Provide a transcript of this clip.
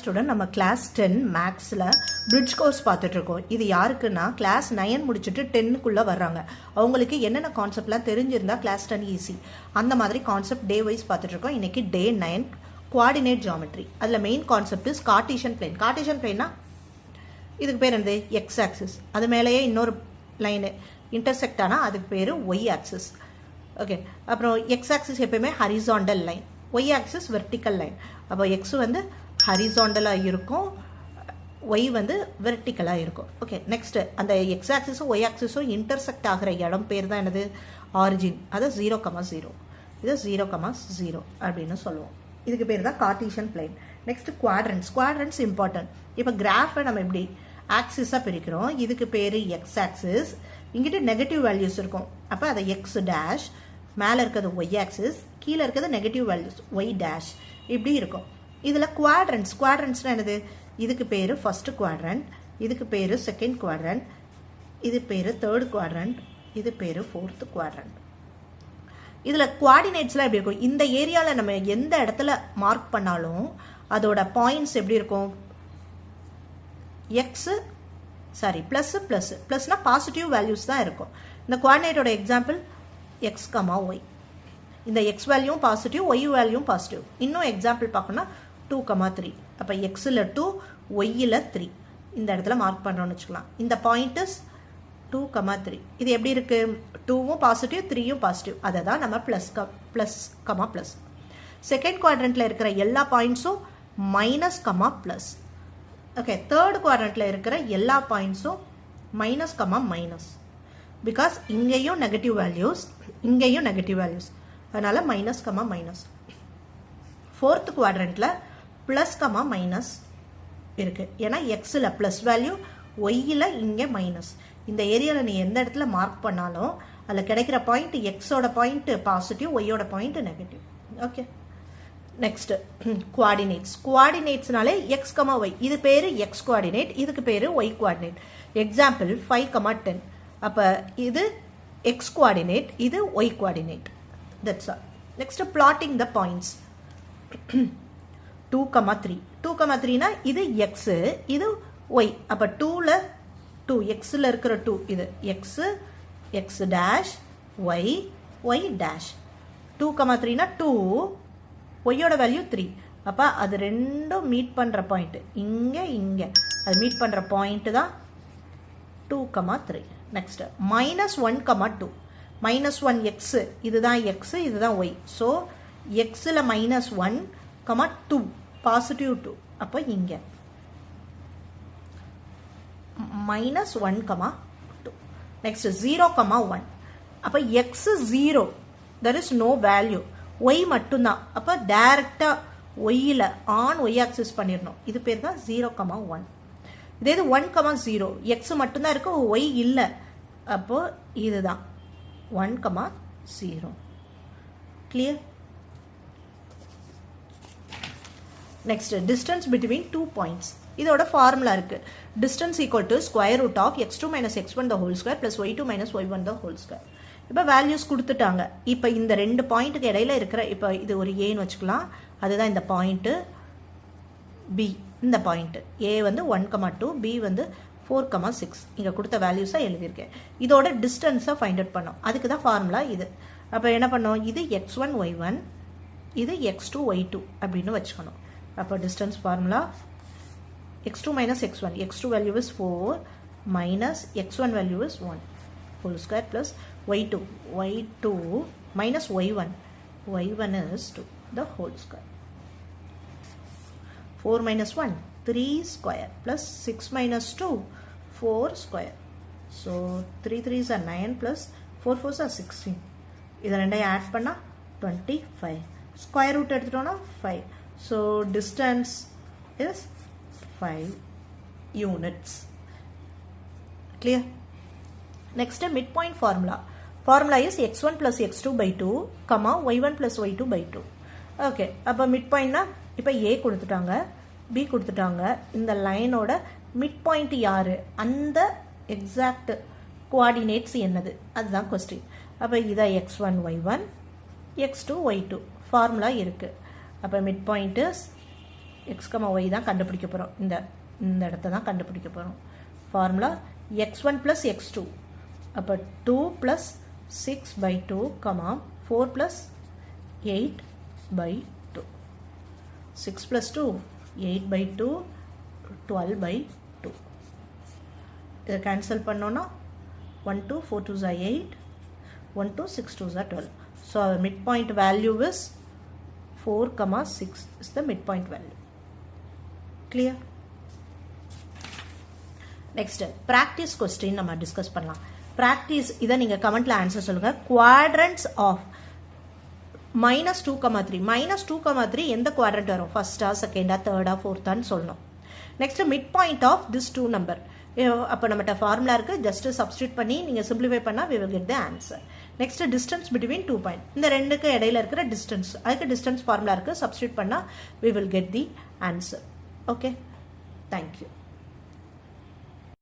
Student நம்ம class 10 மேக்ஸில் bridge course பார்த்துட்ருக்கோம். இது யாருக்குன்னா கிளாஸ் 9 முடிச்சுட்டு 10க்குள்ளே வர்றாங்க. அவங்களுக்கு என்னென்ன கான்செப்ட்லாம் தெரிஞ்சிருந்தால் கிளாஸ் 10 ஈஸி. அந்த மாதிரி கான்செப்ட் டே வைஸ் பார்த்துட்ருக்கோம். இன்றைக்கி டே 9 குவாடினேட் ஜியாமெட்ரி. அதில் main concept is Cartesian plane. Cartesian பிளேன்னா இதுக்கு பேர் என்னது? X axis. அது மேலேயே இன்னொரு லைனு இன்டர்செக்ட் ஆனால் அதுக்கு பேர் ஒய் ஆக்சிஸ். ஓகே, அப்புறம் எக்ஸ் ஆக்சிஸ் எப்பயுமே horizontal line, y axis vertical line. அப்போ எக்ஸ் வந்து ஹரிசாண்டலாக இருக்கும், ஒய் வந்து வெர்டிக்கலாக இருக்கும். ஓகே, நெக்ஸ்ட்டு அந்த எக்ஸ் ஆக்சிஸும் ஒய் ஆக்சிஸும் இன்டர்செக்ட் ஆகிற இடம் பேர் தான் என்னது? ஆரிஜின். அது 0,0. இது 0,0 அப்படின்னு சொல்லுவோம். இதுக்கு பேர் தான் கார்ட்டீசியன் பிளேன். நெக்ஸ்ட் குவாட்ரண்ட்ஸ். குவாட்ரண்ட்ஸ் இம்பார்ட்டன்ட். இப்போ கிராஃபை நம்ம எப்படி ஆக்சிஸாக பிரிக்கிறோம். இதுக்கு பேர் எக்ஸ் ஆக்சிஸ். இங்கிட்ட நெகட்டிவ் வேல்யூஸ் இருக்கும், அப்போ அதை எக்ஸ் டேஷ், மேலே இருக்கிறது ஒய் ஆக்சிஸ், கீழே இருக்கிறது நெகட்டிவ் வேல்யூஸ் ஒய் டேஷ், இப்படி இருக்கும். இதில் குவாட்ரண்ட்ஸ். குவாட்ரண்ட்ஸ்னால் என்னது? இதுக்கு பேர் ஃபர்ஸ்ட் குவாட்ரண்ட், இதுக்கு பேர் செகண்ட் குவாட்ரண்ட், இது பேர் தேர்ட் குவாட்ரண்ட், இது பேர் ஃபோர்த் குவாட்ரண்ட். இதில் குவாடினேட்ஸ்லாம் எப்படி இருக்கும்? இந்த ஏரியாவில் நம்ம எந்த இடத்துல மார்க் பண்ணாலும் அதோட பாயிண்ட்ஸ் எப்படி இருக்கும்? எக்ஸு ப்ளஸ் ப்ளஸ் ப்ளஸ்னால் பாசிட்டிவ் வேல்யூஸ் தான் இருக்கும். இந்த குவாடினேட்டோட எக்ஸாம்பிள் எக்ஸ் கமா ஒய். இந்த எக்ஸ் வேல்யூவும் பாசிட்டிவ், ஒய் வேல்யூவும் பாசிட்டிவ். இன்னும் எக்ஸாம்பிள் பார்க்கணும்னா 2,3. அப்போ எக்ஸில் 2, ஒய்யில் 3 இந்த இடத்துல மார்க் பண்ணுறோன்னு வச்சுக்கலாம். இந்த பாயிண்ட் இஸ் 2,3. இது எப்படி இருக்குது? 2வும் பாசிட்டிவ், 3யும் பாசிட்டிவ். அதை தான் நம்ம ப்ளஸ். செகண்ட் குவாட்ரண்ட்டில் இருக்கிற எல்லா பாயிண்ட்ஸும் minus comma plus. Okay, third குவாட்ரண்ட்டில் இருக்கிற எல்லா பாயிண்ட்ஸும் மைனஸ் கமா மைனஸ். பிகாஸ் இங்கேயும் நெகட்டிவ் வேல்யூஸ், இங்கேயும் நெகட்டிவ் வேல்யூஸ், அதனால் மைனஸ் கமா மைனஸ். ஃபோர்த் குவாட்ரண்ட்டில் ப்ளஸ் கமா மைனஸ் இருக்குது. ஏன்னா எக்ஸில் ப்ளஸ் வேல்யூ, ஒய்யில் இங்கே மைனஸ். இந்த ஏரியாவில் நீ எந்த இடத்துல மார்க் பண்ணாலும் அதில் கிடைக்கிற பாயிண்ட் எக்ஸோட பாயிண்ட் பாசிட்டிவ், ஒய்யோட point negative. Okay, next coordinates. குவாடினேட்ஸ்னாலே எக்ஸ் கமா ஒய். இது பேர் எக்ஸ் குவாடினேட், இதுக்கு பேர் ஒய் குவாடினேட். எக்ஸாம்பிள் 5,10. அப்போ இது எக்ஸ் குவாடினேட், இது Y coordinate. That's all. Next plotting the points. 2,3. 2,3னா இது எக்ஸு, இது ஒய். அப்போ 2ல் 2, எக்ஸில் இருக்கிற 2 இது x, x dash, y, y dash. 2,3னா 2, ஒய்யோட வேல்யூ 3. அப்போ அது ரெண்டும் மீட் பண்ணுற பாயிண்ட்டு இங்கே, இங்கே அது மீட் பண்ணுற பாயிண்ட்டு தான் 2,3. நெக்ஸ்ட் -1,2. -1 எக்ஸு, இதுதான் எக்ஸு, இதுதான் ஒய். ஸோ எக்ஸில் -1,2 பாசிட்டிவ் 2. அப்போ இங்கே -1,2. நெக்ஸ்ட் 0,1. அப்போ X 0, there is no value. Y மட்டும்தான். அப்போ டைரக்டாக ஒய்யில் ஆன் ஒய் ஆக்சிஸ் பண்ணிடணும். இது பேர் தான் 0,1. இதே இது 1,0. எக்ஸ் மட்டும்தான் இருக்கு, ஒய் இல்லை. அப்போ இதுதான் 1,0. Clear? Next distance between 2 points. இதோட ஃபார்முலா இருக்கு. Distance equal to square root of x2 - x1 the whole square plus y2 - y1 the whole square. இப்போ வேல்யூஸ் கொடுத்துட்டாங்க. இப்போ இந்த ரெண்டு பாயிண்ட்டுக்கு இடையில இருக்கிற, இப்போ இது ஒரு ஏன்னு வச்சுக்கலாம், அதுதான் இந்த பாயிண்ட்டு பி. இந்த பாயிண்ட்டு ஏ வந்து 1,2, பி வந்து 4,6. இங்கே கொடுத்த வேல்யூஸாக எழுதியிருக்கேன். இதோட டிஸ்டன்ஸை ஃபைண்ட் அவுட் பண்ணோம். அதுக்கு தான் ஃபார்முலா இது. அப்போ என்ன பண்ணோம்? இது x1 y1, இது x2 y2 அப்படின்னு வச்சுக்கணும். அப்போ distance formula x2 - x1. x2 value is 4 minus x1 value is 1 whole square plus y2 minus y1 is 2 the whole square. 4 minus 1 3 square plus 6 minus 2 4 square. So 3 3s are 9 plus 4 4s are 16. இதை ரெண்டையும் add பண்ணால் 25. Square root எடுத்துட்டோம்னா 5. So distance is 5 units. Clear? Next midpoint formula. Formula is x1 plus x2 by 2, y1 plus y2 by 2. Okay, அப்போ midpointனா இப்போ a கொடுத்துட்டாங்க, b கொடுத்துட்டாங்க. இந்த லைனோட midpoint யாரு? அந்த exact coordinates என்னது? அதுதான் question. அப்போ இதை x1 y1, x2 y2 formula இருக்கு. அப்போ midpoint is X comma Y தான் கண்டுபிடிக்க போகிறோம். இந்த இடத்த தான் கண்டுபிடிக்க போகிறோம். Formula x1 + x2. அப்போ 2 + 6/2 கமா 4 + 8/2. 6 + 2 8/2 12/2. இதை கேன்சல் பண்ணோன்னா 1 2 4 2s are 8, 1 2 6 2s are 12. So our midpoint value is 4, 6 is the midpoint value. Clear? Next, practice question நம்ம டிஸ்கஸ் பண்ணலாம். practice இதை நீங்கள் கமெண்ட்ல ஆன்சர் சொல்லுங்க. quadrants of -2, 3 -2, 3 எந்த குவாட்ரண்ட் வரும்? ஃபர்ஸ்டா, செகண்டா, தேர்டா, ஃபோர்த்தான்னு சொல்லணும். Next mid point of this 2 number. அப்போ நம்மகிட்ட ஃபார்முலா இருக்கு, ஜஸ்ட் சப்ஸ்டியூட் பண்ணி நீங்கள் சிம்பிளிஃபை பண்ணால் we will get the answer. Next distance between 2 point. இந்த ரெண்டுக்கு இடையில இருக்கிற டிஸ்டன்ஸ், அதுக்கு டிஸ்டன்ஸ் ஃபார்முலா இருக்கு, சப்ஸ்டியூட் பண்ணால் we will get the answer. Okay, thank you.